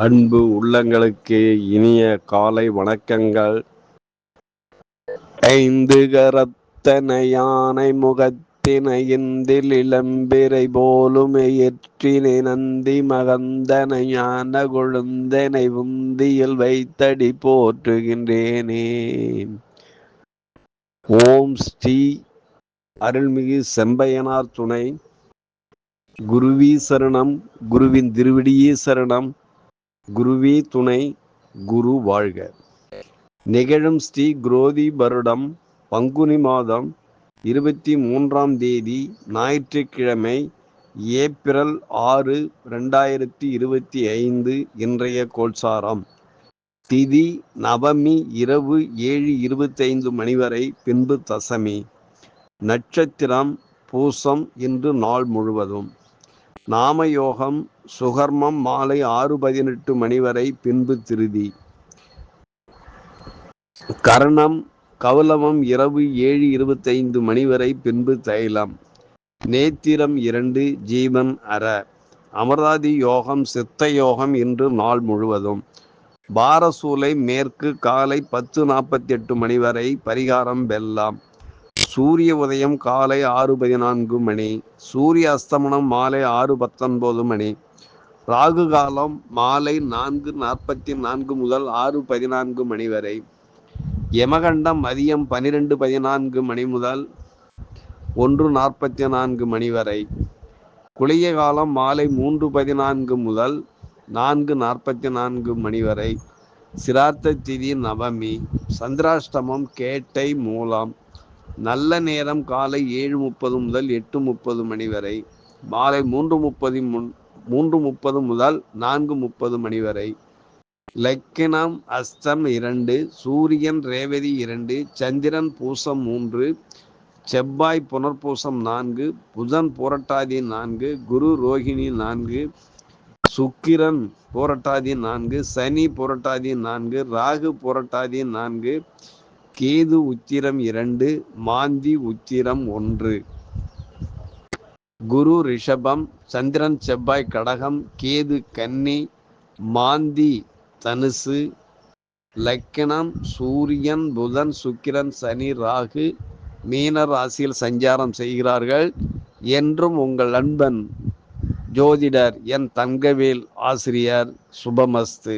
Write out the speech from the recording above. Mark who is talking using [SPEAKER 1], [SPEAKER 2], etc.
[SPEAKER 1] அன்பு உள்ளங்களுக்கு இனிய காலை வணக்கங்கள். ஐந்து கரத்தன யானை முகத்தினை இந்தில் இளம்பிறை போலும் எற்றினை நந்தி மகந்தன ஞான கொழுந்தனை உந்தியில் வைத்தடி போற்றுகின்றேனே. ஓம் ஸ்ரீ அருள்மிகு செம்பையனார் துணை. குருவி சரணம், குருவின் திருவடியே சரணம், குருவே துணை, குரு வாழ்க. நிகழும் ஸ்ரீ குரோதி வருடம் பங்குனி மாதம் 23ஆம் தேதி ஞாயிற்றுக்கிழமை, ஏப்ரல் 6, 2025 இன்றைய கோல்சாரம். திதி நவமி இரவு 7:25 மணி வரை, பின்பு தசமி. நட்சத்திரம் பூசம் இன்று நாள் முழுவதும். நாமயோகம் சுகர்மம் மாலை 6:18 மணி வரை, பின்பு திருதி. கரணம் கௌலவம் இரவு 7:25 மணி வரை, பின்பு தைலம். நேத்திரம் 2 ஜீவன் அற. அமராதி யோகம் சித்த யோகம் இன்று நாள் முழுவதும். பாரசூலை மேற்கு காலை 10:48 மணி வரை, பரிகாரம் வெல்லாம். சூரிய உதயம் காலை 6:14 மணி, சூரிய அஸ்தமனம் மாலை 6:19 மணி. ராகு காலம் மாலை 4:44 முதல் 6:14 மணி வரை. யமகண்டம் மதியம் 12:14 மணி முதல் 1:44 மணி வரை. குளிய காலம் மாலை 3:14 முதல் 4:44 மணி வரை. சிரார்த்த திதி நவமி. சந்திராஷ்டமம் கேட்டை மூலம். நல்ல நேரம் காலை 7:30 முதல் 8:30 மணி வரை, மாலை 3:30 முதல் 4:30 மணி வரை. லக்கினம் அஸ்தம் 2, சூரியன் ரேவதி 2, சந்திரன் பூசம் 3, செவ்வாய் புனர்பூசம் 4, புதன் புரட்டாதி 4, குரு ரோகிணி 4, சுக்கிரன் புரட்டாதி 4, சனி புரட்டாதி 4, ராகு புரட்டாதி 4, கேது உத்திரம் 2, மாந்தி உத்திரம் 1. குரு ரிஷபம், சந்திரன் செவ்வாய் கடகம், கேது கன்னி, மாந்தி தனுசு. லக்கினம் சூரியன் புதன் சுக்கிரன் சனி ராகு மீன ராசியில் சஞ்சாரம் செய்கிறார்கள். என்றும் உங்கள் அன்பன் ஜோதிடர் என் தங்கவேல் ஆசிரியர். சுபமஸ்து.